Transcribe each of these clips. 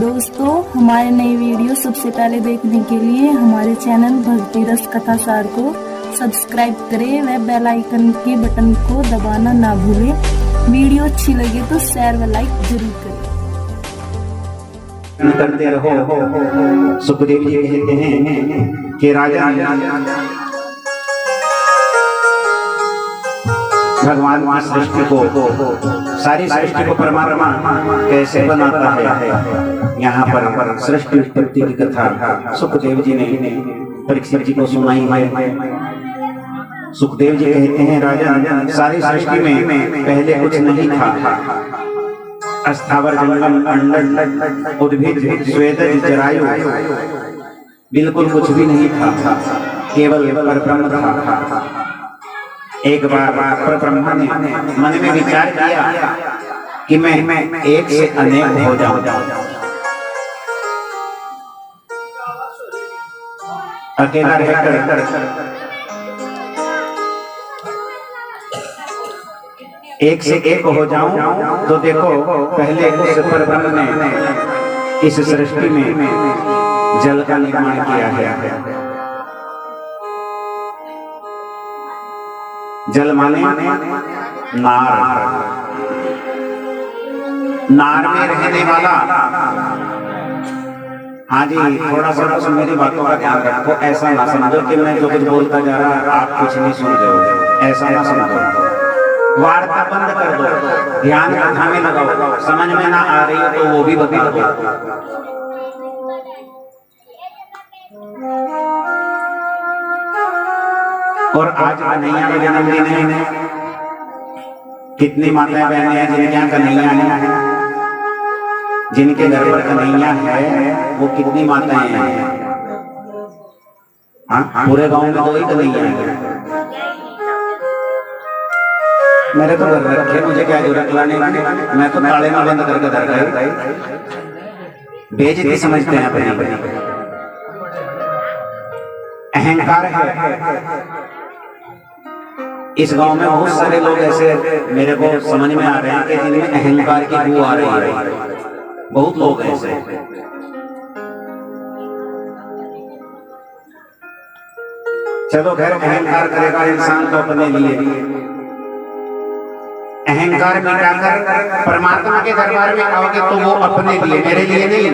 दोस्तों, हमारे नई वीडियो सबसे पहले देखने के लिए हमारे चैनल भक्ति रस कथा सार को सब्सक्राइब करें व बेल आइकन के बटन को दबाना ना भूलें। वीडियो अच्छी लगे तो शेयर व लाइक जरूर करें। करते रहो। सुखदेव जी कहते हैं कि राजा भगवान की सृष्टि को, सारी सृष्टि को परमात्मा कैसे बनाता है। यहाँ पर सृष्टि उत्पत्ति की कथा सुखदेव जी ने परीक्षित जी को सुनाई है। सुखदेव जी कहते हैं राजा, सारी सृष्टि में पहले कुछ नहीं था। स्थावर जंगम अंडन उद्भिद स्वेदज जरायु बिल्कुल कुछ भी नहीं था, केवल परब्रह्म था। एक बार परब्रह्म ने मन में विचार किया कि मैं एक से अनेक हो जाऊं। अकेला रहकर एक से एक हो जाऊं तो देखो, पहले उस परब्रह्म ने इस सृष्टि में जल का निर्माण किया है। जल माने नार, नार में रहने वाला। हाँ जी, थोड़ा सा मेरी बातों का ध्यान रखो। ऐसा ना समझो कि मैं जो कुछ बोलता जा रहा है आप कुछ नहीं सुन रहे हो, ऐसा ना समझो। वार्ता बंद कर दो, ध्यान कथा में लगाओ। समझ में ना आ रही हो तो वो भी बता दो। और आज कन्हैया का जन्मदिन है। कितनी माताएं बहनें हैं जिनके यहाँ कन्हैया है, जिनके घर पर कन्हैया है वो कितनी माताएं हैं। हाँ, पूरे गांव में 2 ही कन्हैया है। मेरे तो घर रखे, मुझे क्या जरूरत लाने की, मैं तो ताले में बंद करके धर गई। बेइज्जती समझते हैं अपनी, अहंकार है। इस गांव में बहुत सारे लोग ऐसे मेरे को समझ में आ रहे हैं कि जिनमें अहंकार की बू आ रही है। बहुत लोग ऐसे। चलो खैर, अहंकार करेगा इंसान तो अपने लिए। अहंकार मिटाकर परमात्मा के दरबार में आओगे तो वो अपने लिए, मेरे लिए नहीं।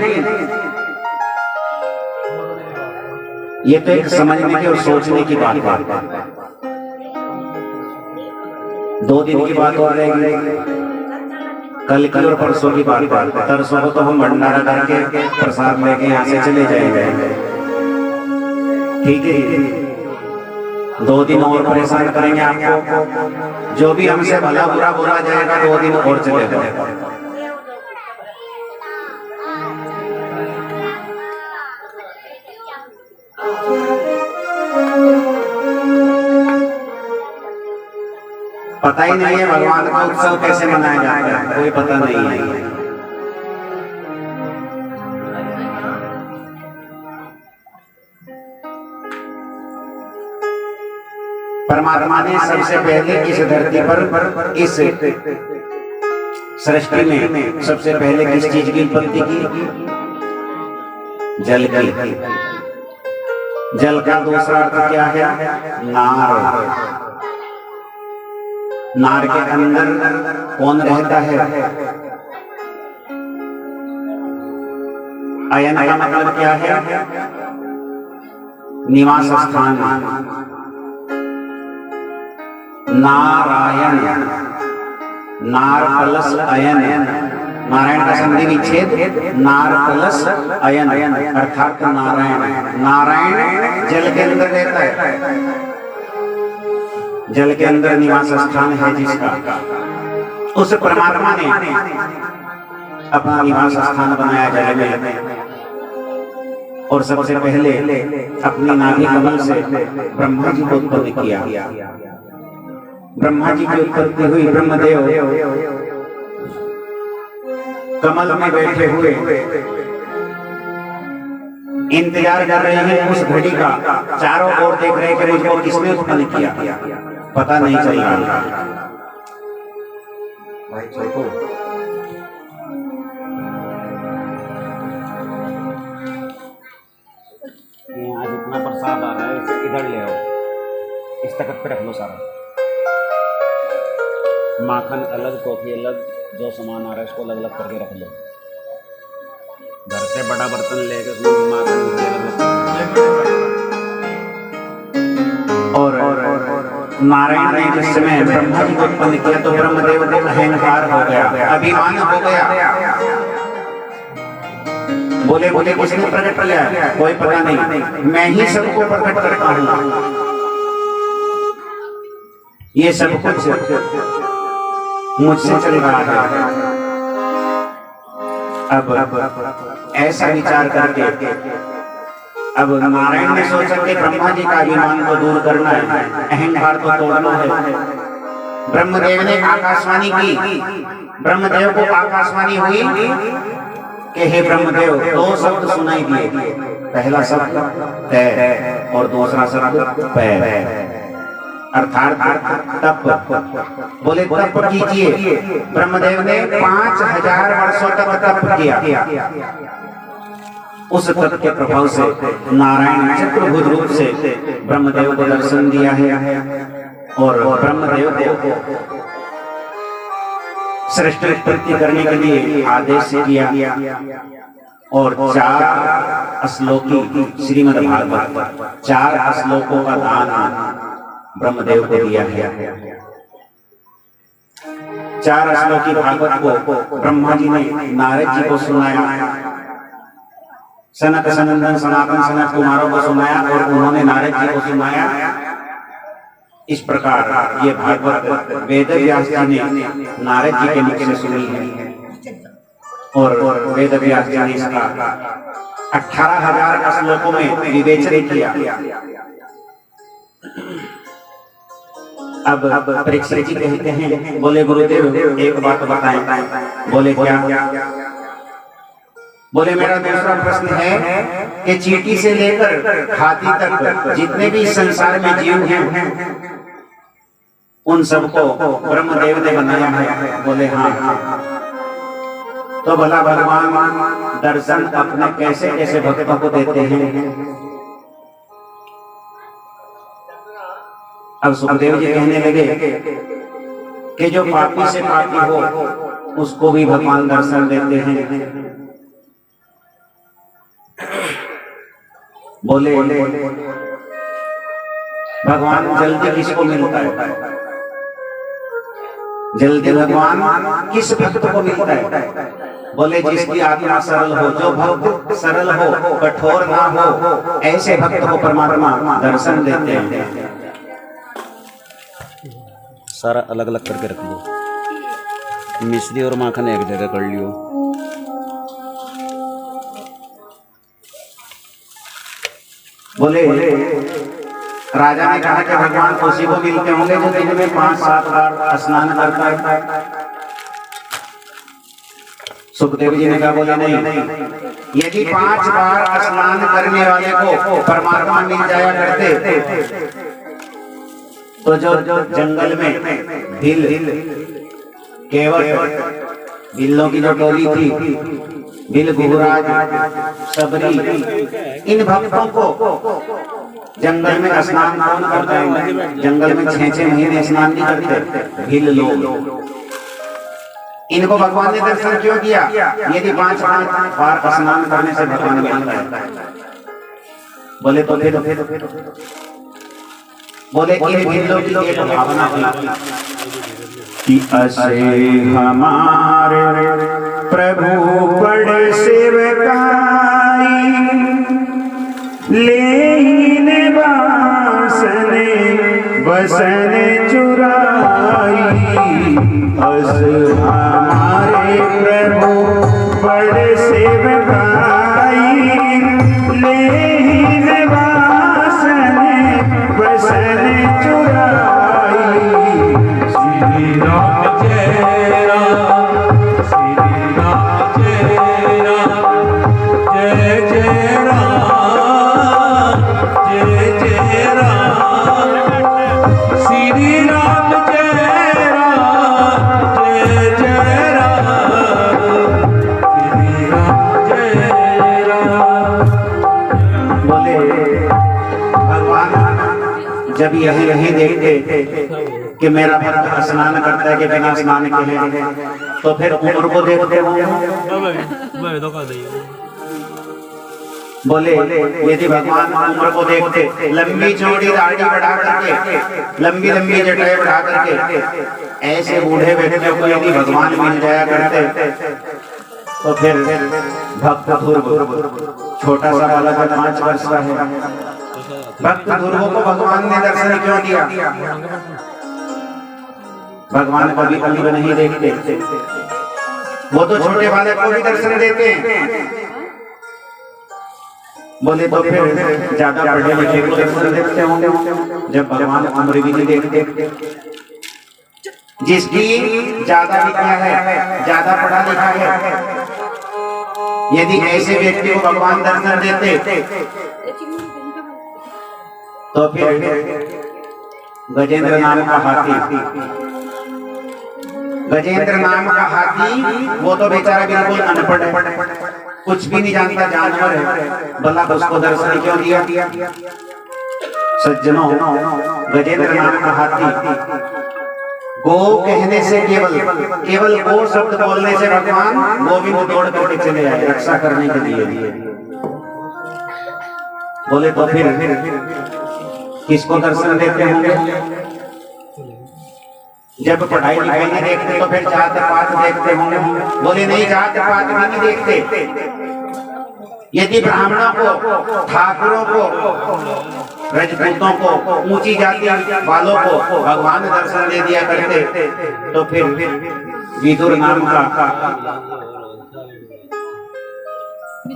ये तो एक समझने की और सोचने की बात है। 2 दिन की बात हो रहेगी, कल की और परसों की बात है। परसों को तो हम भंडारा करके प्रसाद लेके यहाँ से चले जाएंगे, ठीक है। 2 दिन और परेशान करेंगे आपको। जो भी हमसे भला बुरा बोला जाएगा 2 दिन और चले जाएगा। पता ही नहीं है भगवान का उत्सव कैसे मनाया जाता है, कोई पता नहीं है। परमात्मा ने सबसे पहले इस धरती पर, इस सृष्टि में सबसे पहले किस चीज की उत्पत्ति की? जल की। जल का दूसरा अर्थ क्या है? नार। नार के अंदर कौन रहता है? अयन का मतलब क्या है? निवास स्थान। नारायण, नार प्लस अयन, नारायण का संधि विच्छेद नार प्लस अयन अर्थात नारायण। नारायण जल के अंदर रहता है, जल के अंदर निवास स्थान है जिसका। उस परमात्मा ने अपना निवास स्थान बनाया जल में। और सबसे पहले अपनी नाभि कमल से ब्रह्मा जी को उत्पन्न किया। ब्रह्मा जी की उत्पत्ति हुई। ब्रह्मदेव कमल में बैठे हुए इंतजार कर रहे हैं उस घड़ी का। चारों ओर देख रहे हैं कि मुझको किसने उत्पन्न किया, पता नहीं चल रहा। इधर ले आओ, इस तखत पे रख लो सारा। माखन अलग, टोफी अलग, जो सामान आ रहा है उसको अलग अलग करके रख लो। घर से बड़ा बर्तन लेके उसमें माखन और नारायण ने जिस समय ब्रह्मा जी को उत्पन्न किया तो ब्रह्मदेव को अहंकार हो गया, अभिमान हो गया। बोले बोले किसने प्रकट किया, कोई पता नहीं, मैं ही सबको प्रकट करता हूँ, ये सब कुछ मुझसे चल रहा है। अब ऐसा विचार करके अब नारायण ने सोचा कि ब्रह्मा जी का अभिमान को दूर करना है, अहंकार को तोड़ना है। ब्रह्मदेव ने आकाशवाणी की, ब्रह्मदेव को आकाशवाणी हुई कि हे ब्रह्मदेव, दो शब्द सुनाई दिए, पहला शब्द तय और दूसरा शब्द पै, अर्थात तप। बोले तप कीजिए। ब्रह्मदेव ने 5000 वर्षों तक तप किया। उस तप के प्रभाव से नारायण चतुर्भुज रूप से ब्रह्मदेव को दर्शन दिया है और ब्रह्मदेव को सृष्टि उत्पत्ति करने के लिए आदेश किया और 4 श्लोकी श्रीमद् भागवत 4 श्लोकों का दान ब्रह्मदेव को दिया है। 4 श्लोकी भागवत को ब्रह्मा जी ने नारद जी को सुनाया, सनक सनंदन सनातन सनत कुमारों को सुनाया और उन्होंने नारद जी को सुनाया। इस प्रकार ये भागवत वेद व्यास जी ने नारद जी के मुख से सुनी है और वेद व्यास जी ने इसका 18,000 श्लोकों में विवेचन किया। अब परीक्षित जी कहते हैं, बोले गुरुदेव एक बात बताएं। बोले क्या? बोले मेरा दूसरा प्रश्न है कि चींटी से लेकर हाथी तक जितने भी संसार में जीव हैं उन सबको ब्रह्मदेव ने बनाया है। बोले हाँ। तो भला भगवान दर्शन अपने कैसे कैसे भक्तों को देते हैं? अब सुखदेव जी कहने लगे कि जो पापी से पापी हो उसको भी भगवान दर्शन देते हैं। बोले भगवान जल्दी किसको मिलता है? जल्दी भगवान किस भक्त को मिलता है? बोले जिसकी आत्मा सरल हो, जो भक्त सरल हो, कठोर ना हो, ऐसे भक्त को परमात्मा दर्शन देते हैं। सारा अलग अलग करके रख लो, मिश्री और माखन एक जगह कर लियो। बोले राजा ने कहा कि भगवान उसी को मिलते होंगे जो दिन में 5-7 बार स्नान करता है। सुखदेव जी ने कहा बोले नहीं, यदि 5 बार स्नान करने वाले को परमात्मा मिल जाया करते तो जो जंगल में बिल्लों की जो टोली थी, बिल गुहराज सबरी, इन भक्तों को जंगल में स्नान कौन करता है? जंगल में 6-6 महीने स्नान नहीं करते बिल लोग। इनको भगवान ने दर्शन क्यों किया? यदि 5 बार स्नान करने से भगवान मिलता है। बोले तो बोले इन बिल्लों की एक भावना थी कि असे हमारे प्रभु बड़े सेवकाई, लेने बासने बसने चुराई। अस हमारे प्रभु बड़े सेवकाई, लेने बासने बसने चुराई। श्री राम जय राम, श्री राम जय राम, जय जय राम, जय जय राम। श्री राम जय राम, जय जब यही यही देखते कि मेरा भक्त स्नान करता है कि बिना स्नान के है, तो फिर उम्र को देखते बोले यदि भगवान उम्र को देखते, लंबी चौड़ी दाढ़ी बढ़ा करके, लंबी लंबी जटाएं बढ़ा करके ऐसे बूढ़े व्यक्तियों को यदि भगवान मिल जाया करते, तो फिर भक्त ध्रुव छोटा सा बालक 5 वर्ष का है, भक्त ध्रुव को भगवान ने दर्शन क्यों दिया? भगवान कभी कभी नहीं देखते, वो तो छोटे बालक को भी दर्शन देते हैं। बोले तो फिर ज्यादा पढ़े लिखे को दर्शन देते होंगे जब भगवान उम्र भी नहीं देखते। जिसकी ज्यादा विद्या है, ज्यादा पढ़ा लिखा है, यदि ऐसे व्यक्ति को भगवान दर्शन देते तो फिर गजेंद्र नाम का हाथी, गजेंद्र नाम का हाथी, वो तो बेचारा बिल्कुल अनपढ़ है, कुछ भी नहीं जानता, जानवर है, भला उसको दर्शन क्यों दिया? सज्जनों, गजेंद्र नाम का हाथी गो कहने से, केवल गो शब्द बोलने से भगवान गोविंद दौड़ करके चले आए रक्षा करने के लिए। बोले तो फिर किसको दर्शन देते होंगे? जब पढ़ाई लिखाई नहीं देखते तो फिर जात पात देखते होंगे। बोले नहीं, जात पात भी नहीं देखते। यदि ब्राह्मणों को, ठाकुरों को, रजपूतों को, ऊंची जाति वालों को भगवान दर्शन दे दिया करते, तो फिर विदुर नाम का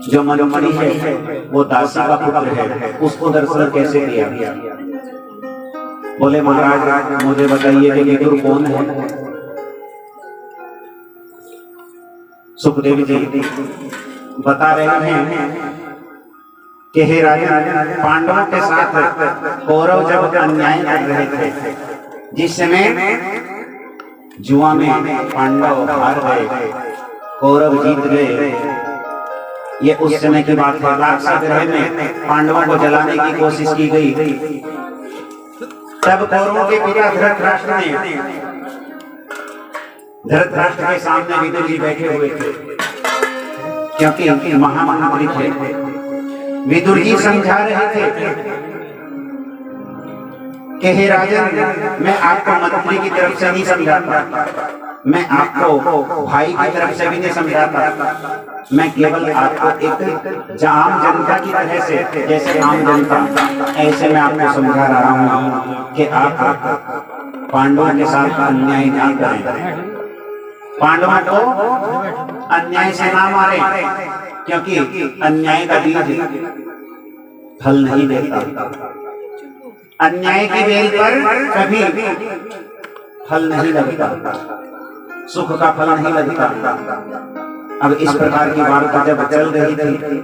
जो मनोमणि है, वो दासी का पुत्र है, उसको दर्शन कैसे दिया? बोले महाराज मुझे बताइए कि विदुर कौन है? सुखदेव जी बता रहे हैं कि हे राजन, पांडवों के साथ कौरव जब अन्याय कर रहे थे, जिस समय जुआ में पांडव हार गए, कौरव जीत गए, ये उस समय की बात है। लाक्षागृह में पांडवों को जलाने की कोशिश की गई, तब कौरवों के पिता धृतराष्ट्र ने, धृतराष्ट्र के सामने विदुर जी बैठे हुए थे, क्योंकि महामंत्री थे। विदुर जी समझा रहे थे कि हे राजन, मैं आपको मंत्री की तरफ से नहीं समझाता, मैं आपको भाई की तरफ से भी नहीं समझाता, मैं केवल आपको एक आम जनता की तरह से, जैसे आम जनता, ऐसे मैं आपको समझा रहा हूँ कि आप पांडवों के साथ अन्याय ना करें, पांडवों को अन्याय से ना मारे, क्योंकि अन्याय का बीज फल नहीं देता, अन्याय की बेल पर कभी फल नहीं लगता, सुख का फल नहीं लगता। अब इस प्रकार की वार्ता जब चल रही थी,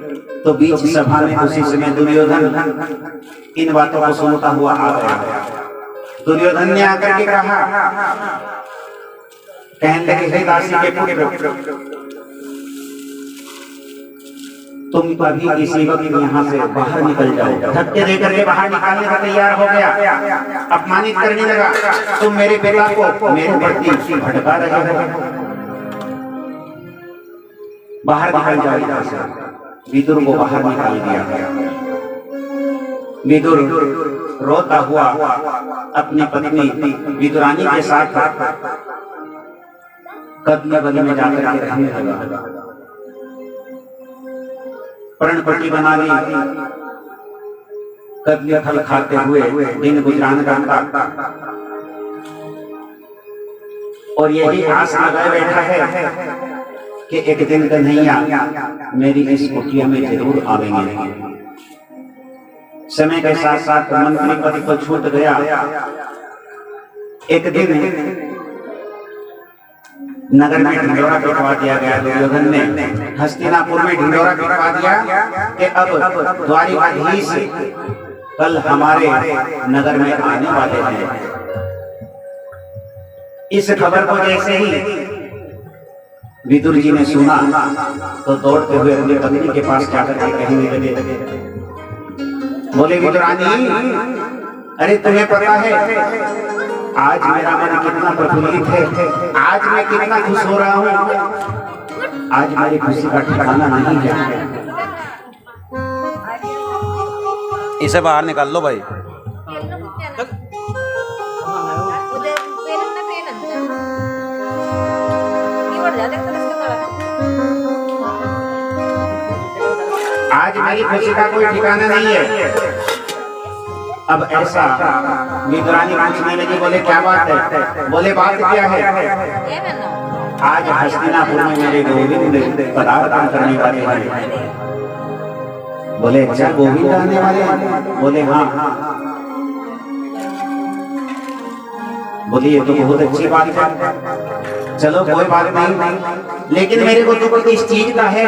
तो बीच सभा में उसी समय दुर्योधन इन बातों को सुनता हुआ आ गया। दुर्योधन ने आकर के कहा, कहने लगे, हे दासी के पुत्र, तुम अभी इसी वक्त यहाँ से बाहर निकल जाओ। धक्के देकर के बाहर निकालने का तैयार हो गया, अपमानित करने लगा, तुम मेरे पिता को मेरे प्रति भड़का रहे हो, बाहर निकल जाओ यहाँ से। विदुर को बाहर निकाल दिया गया। विदुर रोता हुआ अपनी पत्नी विदुरानी के साथ कदम बदल में जाकर के रहने लगा, प्रण पट्टी बना ली, कदली फल खाते हुए दिन गुजरान करता, और यही आस लगाए बैठा है कि एक दिन कन्हैया मेरी इस कुटिया में जरूर आवेंगे। समय के साथ साथ मंत्री पद को छूट गया। एक दिन नगर में ढिंढोरा पिटवा दिया गया दुर्योधन ने, हस्तिनापुर में ढिंढोरा पिटवा दिया कि अब द्वारिकाधीश कल हमारे नगर में आने वाले हैं। इस खबर को जैसे ही विदुर जी ने सुना तो दौड़ते हुए अपनी पत्नी के पास जाकर के कहने लगे, बोले विदुरानी, अरे तुम्हें पता है आज मेरा मन कितना प्रफुल्लित है, आज मैं कितना खुश हो रहा हूँ। आज मेरी खुशी का ठिकाना नहीं है। इसे बाहर निकाल लो भाई। आज मेरी खुशी का कोई ठिकाना नहीं है। अब ऐसा निगरानी पूछने लगी, बोले क्या बात है? बोले बात क्या है? आज हस्तिनापुर में मेरे गोविंद पदार्पण करने वाले हैं। बोले अच्छा गोविंद आने वाले हैं? बोले हाँ। बोली ये तो बहुत अच्छी बात है, चलो कोई बात नहीं, लेकिन मेरे को दुख इस चीज का है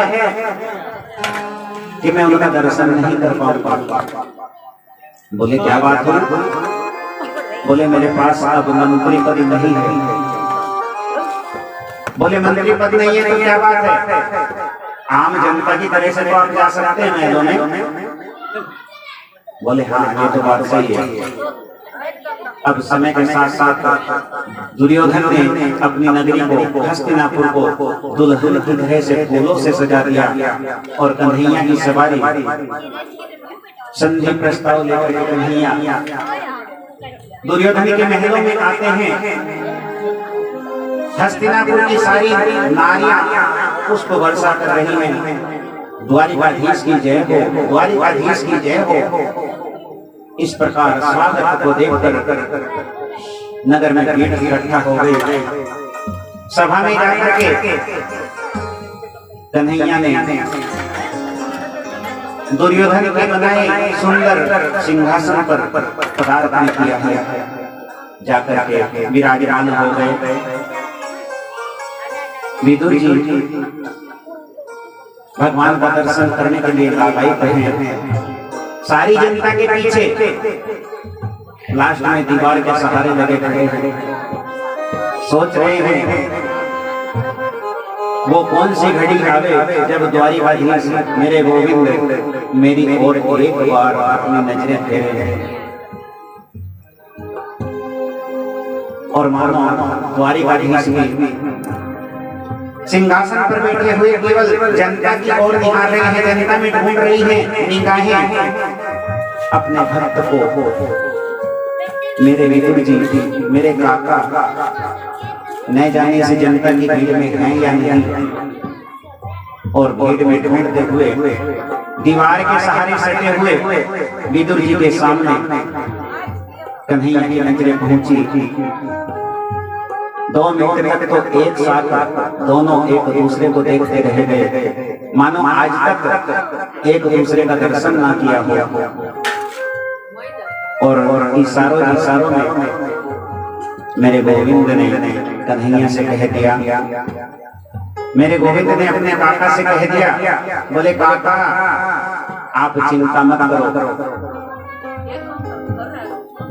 कि मैं उनका दर्शन नहीं कर पाऊंगा। बोले क्या बात है? बोले मेरे पास अब मंत्री पद नहीं है। बोले मंत्री पद नहीं है तो क्या बात है? आम जनता की तरह से तो आप जा सकते हैं महलों में। बोले हाँ ये तो बात सही है। अब समय के साथ साथ दुर्योधन ने अपनी नगरी को, हस्तिनापुर को दुल्हन की तरह से फूलों से सजा दिया और कन्हैया की सवारी संधि प्रस्ताव लेकर कन्हैया दुर्योधन के महलों में आते हैं। हस्तिनापुर की सारी नारियां पुष्प वर्षा कर रही हैं। द्वारिकाधीश की जय हो, द्वारिकाधीश की जय हो। इस प्रकार स्वागत को देखकर नगर में भीड़ इकट्ठा हो गई। सभा में जाकर के कन्हैया ने दुर्योधन के बनाए सुंदर सिंहासन पर पदार्पण किया है। जाकर के विराजमान हो गए। विदुर जी भगवान का दर्शन करने के लिए लालायित हैं। सारी जनता के पीछे लास्ट में दीवार के सहारे लगे खड़े हैं। सोच रहे हैं वो कौन सी घड़ी आवे जब द्वारिकाधीश मेरे गोविंद मेरी ओर एक बार अपनी नजरें फेरे और मानो द्वारिकाधीश की सिंहासन पर बैठे हुए केवल जनता की ओर निहार रहे हैं, जनता में ढूंढ रही है निगाहें अपने भक्त को। मेरे विदुर जी, मेरे काका न जाने से जनता की भीड़ में हैं या नहीं, और भीड़ में ढूंढते हुए दीवार के सहारे सटे हुए विदुर जी के सामने कन्हैया की नजरें पहुंची। 2 मिनट तक तो एक साथ दोनों एक दूसरे को देखते रह गए, मानो आज तक एक दूसरे का दर्शन ना किया हो। और इशारों में मेरे गोविंद ने कन्हैया से कह दिया, मेरे गोविंद ने अपने काका से कह दिया, बोले काका आप चिंता मत करो,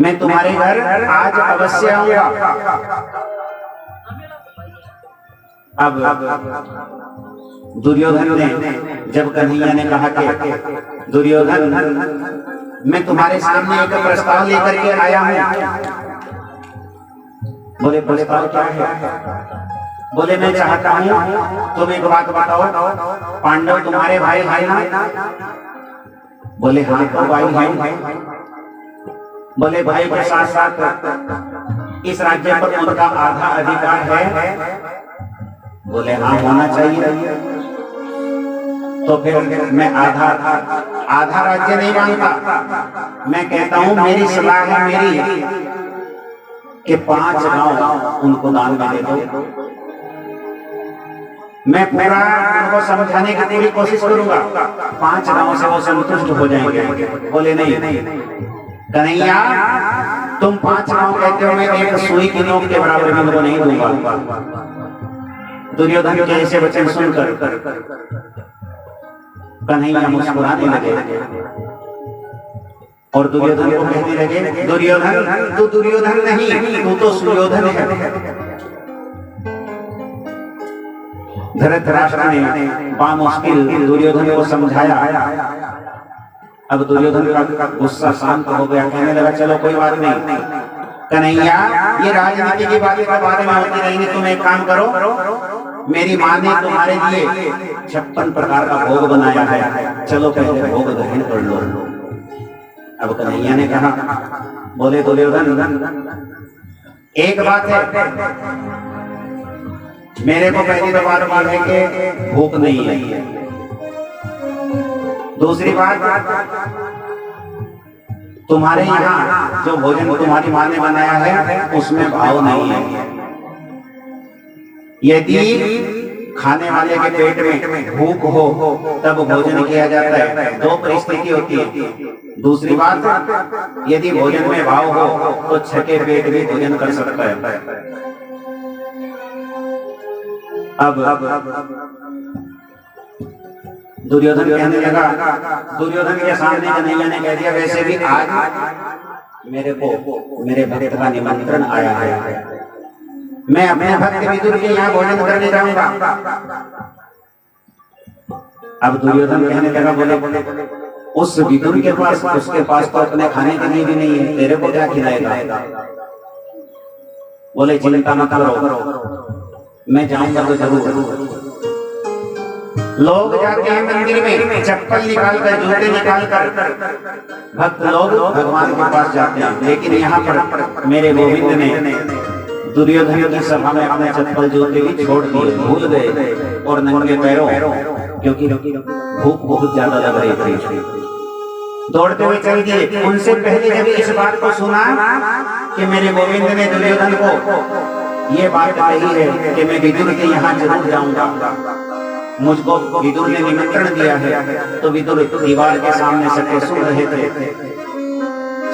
मैं तुम्हारे घर आज अवश्य आऊंगा। अब दुर्योधन ने जब कन्हैया ने कहा कि दुर्योधन मैं तुम्हारे सामने एक प्रस्ताव लेकर के आया हूँ। बोले प्रस्ताव क्या है? बोले मैं चाहता हूँ तुम एक बात बताओ, पांडव तुम्हारे भाई ना? बोले हाँ तो भाई हैं। बोले भाई के साथ साथ इस राज्य पर उनका आधा अधिकार है? बोले हाँ होना चाहिए। तो फिर मैं आधा राज्य नहीं मांगता, मैं कहता हूँ मेरी सलाह है मेरी कि 5 गांव उनको दान में दे दो। मैं पूरा उनको समझाने की पूरी कोशिश करूंगा, 5 गांव से वो संतुष्ट हो जाएंगे। बोले नहीं कन्हैया तुम 5 गांव कहते हो, मैं एक सुई की नोक के बराबर भी उनको नहीं दूंगा। दुर्योधन के ऐसे वचन सुनकर कन्हैया मुस्कुराने लगे और दुर्योधन को कहने लगे, दुर्योधन तू दुर्योधन नहीं, तू तो सुयोधन है। धृतराष्ट्र ने बामुश्किल दुर्योधन को समझाया, अब दुर्योधन का गुस्सा शांत हो गया, कहने लगा चलो कोई बात नहीं कन्हैया, ये राजनीति की बातें तो बाद में होती रहेंगी, तुम एक काम करो, मेरी माँ ने तुम्हारे लिए 56 प्रकार का भोग बनाया है, चलो पहले भोग ग्रहण कर लो। अब कन्हैया ने कहा, बोले दुर्योधन एक बात है, मेरे को पहली तो बात है कि भूख नहीं है, दूसरी बात तुम्हारे यहाँ जो भोजन तुम्हारी माँ ने बनाया है उसमें भाव नहीं है। यदि खाने वाले के पेट में भूख हो तब भोजन किया जाता है, दो परिस्थिति होती है। दूसरी बात, यदि भोजन में भाव हो तो छठे पेट भी भोजन कर सकता है। अब दुर्योधन कहने लगा, दुर्योधन के सामने कन्हैया ने कह दिया, वैसे भी आज मेरे भक्त का निमंत्रण आया है, मैं अपने भक्त विदुर के यहाँ भोजन करने जाऊंगा। अब दुर्योधन कहने लगा, बोले उस विदुर के पास, उसके पास तो अपने खाने के लिए भी नहीं है, तेरे को क्या खिलाएगा? बोले चिंता मत करो, मैं जाऊंगा तो जरूर। लोग जाते हैं मंदिर में, चप्पल निकाल कर, जूते निकाल कर भक्त लोग भगवान के पास जाते हैं, लेकिन यहाँ पर मेरे गोविंद ने दुर्योधन की सभा में अपने चप्पल जूते भी छोड़ दिए, भूल गए और नंगे पैरों, क्योंकि भूख बहुत ज्यादा लग रही थी, दौड़ते हुए चल दिए। उनसे पहले जब इस बात को सुना कि मेरे गोविंद ने दुर्योधन को ये बात कही है कि मैं विदुर के यहाँ जरूर जाऊंगा, मुझको विदुर ने निमंत्रण दिया है, तो विदुर दीवार के सामने सटे सुन रहे थे।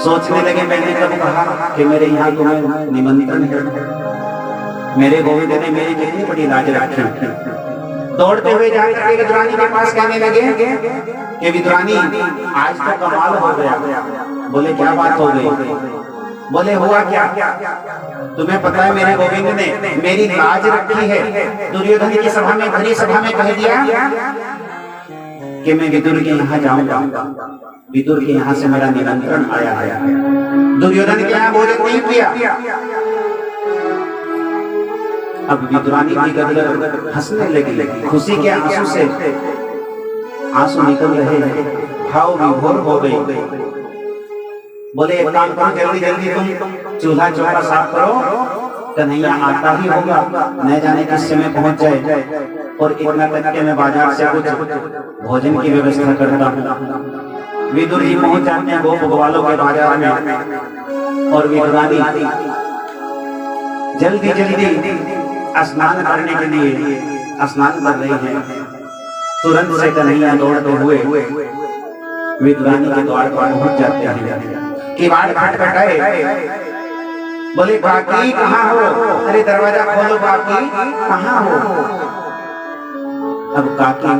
सोचने लगे, मैंने कब कहा कि मेरे यहाँ तुम्हें निमंत्रण है? मेरे गोविंद ने मेरी कितनी बड़ी लाज रखी। दौड़ते हुए जाकर विदुरानी के पास कहने लगे कि विदुरानी आज तो कमाल हो गया। बोले क्या बात हो गई? बोले हुआ क्या? तुम्हें पता है मेरे गोविंद ने मेरी लाज रखी है, दुर्योधन की सभा में, भरी सभा में कह दिया कि मैं विदुर के यहाँ जाऊंगा, विदुर के यहाँ से मेरा निमंत्रण आया है। दुर्योधन के यहाँ भोजन नहीं किया। अब विदुरानी की गदगद हंसने लगी, खुशी के आंसू से आंसू निकल रहे हैं, भाव विभोर हो गई। बोले एक काम करो, जल्दी जल्दी तुम चूल्हा चौका साफ करो, कन्हैया आता ही होगा, न जाने किस समय पहुंच जाए, और इतना तक के मैं बाजार से कुछ भोजन की व्यवस्था करता हूँ। विदुर जी पहुंच जाते हैं गोप ग्वालों के बाजार में, और विदुरानी जल्दी जल्दी स्नान करने के लिए स्नान कर रही है। तुरंत से कन्हैया दौड़ते हुए विदुरानी के द्वार पर पहुंच जाते हैं। किवाड़ खटखटाए, बोले काकी कहाँ हो? अरे दरवाजा खोलो काकी, कहाँ हो? अब काकी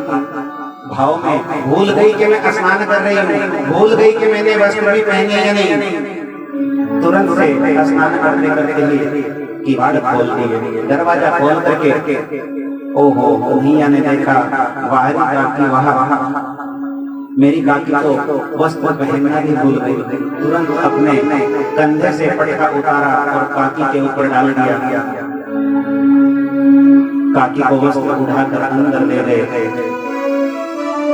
भाव में भूल गई कि मैं स्नान कर रही हूँ, भूल गई कि मैंने वस्त्र भी पहनी है या नहीं। तुरंत से स्नान करने करते ही किवाड़ खोल दिए, दरवाजा खोल करके ओहो कन्हैया ने देखा बाहरी काकी वहाँ, मेरी काकी तो वस्त्र पहनना भी भूल गई। तुरंत अपने कंधे से पटका उतारा और काकी के ऊपर डाल दिया। काकी को वस्त्र उठाकर अंदर ले गए।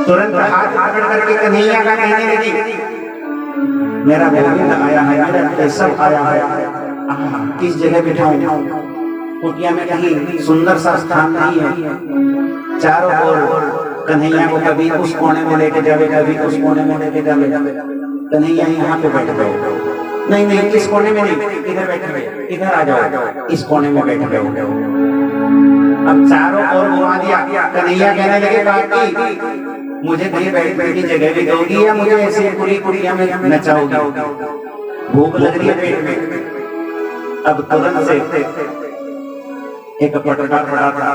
तुरंत हाथ पकड़ करके कन्हैया का कहने लगी, मेरा गोविंद आया है, मेरा केशव आया है, किस जगह बिठाऊं? कुटिया में कहीं सुंदर सा स्थान नहीं है, चारों ओर कन्हैया को कभी उस कोने में लेके जावे, कभी उस कोने में लेके जावे। कन्हैया यहाँ पे बैठ गए, नहीं नहीं इस कोने में नहीं, इधर बैठ गए, इधर आ जाओ, इस कोने में बैठ गए। अब चारों ओर घुमा दिया। कन्हैया कहने लगे काकी मुझे कहीं बैठने की जगह भी दोगी या मुझे ऐसे पूरी कुटिया में नचाओगी? भूख लग रही है पेट में। अब तुरंत से एक पटका पड़ा था,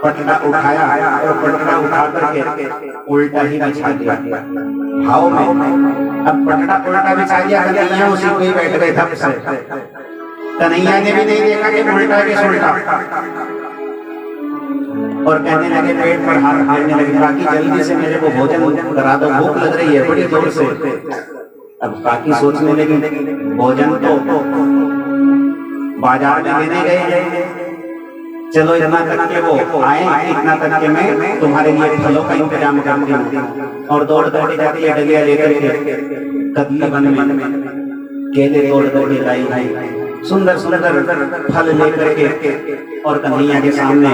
पटका उठाया और पटका उठा करके उल्टा ही बिछा दिया भाव में। अब पटका उल्टा बिछा दिया, कन्हैया उसी को ही बैठ गए धप से। कन्हैया ने भी नहीं देखा कि उल्टा कि उल्टा। और कहने लगे, पेट पर हाथ फेरने लगे, काकी जल्दी से मेरे को भोजन करा दो, भूख लग रही है बड़ी जोर से। अब काकी सोचने लगी, भोजन तो बाजार में लेने गए, चलो इतना तक के वो आए, इतना तक के मैं तुम्हारे लिए फलों का इंतजाम करती हूँ। और दौड़ दौड़ी जाती है डलिया लेकर के कदली वन में, केले तोड़ तोड़ के लाई, सुंदर सुंदर फल लेकर के, और कन्हैया के सामने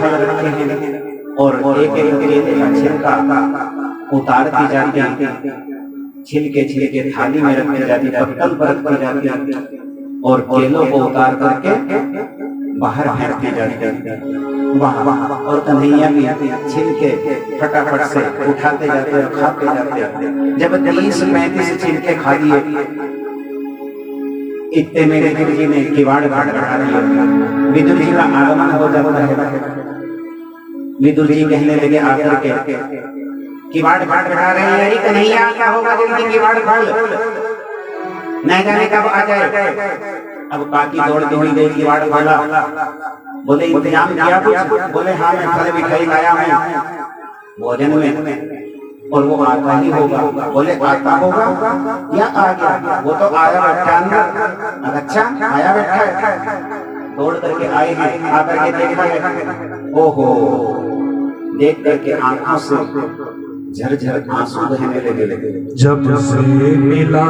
फल रखे हैं, और एक एक केले का छिलका उतारती जाती, छिलके थाली में रखी जाती, पत्तल पर रखी जाती, और केलों को उतार करके बाहर फेंकती जाती। और कन्हैया भी छिलके फटाफट से उठाते जाते और खाते जाते। जब 30-35 छिलके खा लिए, इतने में विदुर जी ने किवाड़ घाट बढ़ा दिया। विदुर जी का आगमन हो जाता है। विदुर जी कहने लगे आकर के, किवाड़ घाट बढ़ा रहे हैं, अरे कन्हैया क्या होगा, जल्दी किवाड़ खोल, न जाने कब आ जाए। अब काकी दौड़ती हुई गई, किवाड़ खोला, बोले इंतजाम किया कुछ? बोले हाँ, मैं फल मिठाई लाया हूँ भोजन में, और वो आता ही होगा। बोले आता होगा या आ गया? वो तो आया बैठा अंदर। अच्छा, आया बैठा है। दौड़ करके आए हैं, आकर के देखा है, ओहो, देख करके आंखों से झरझर आंसू बहने लगे। जब से मिला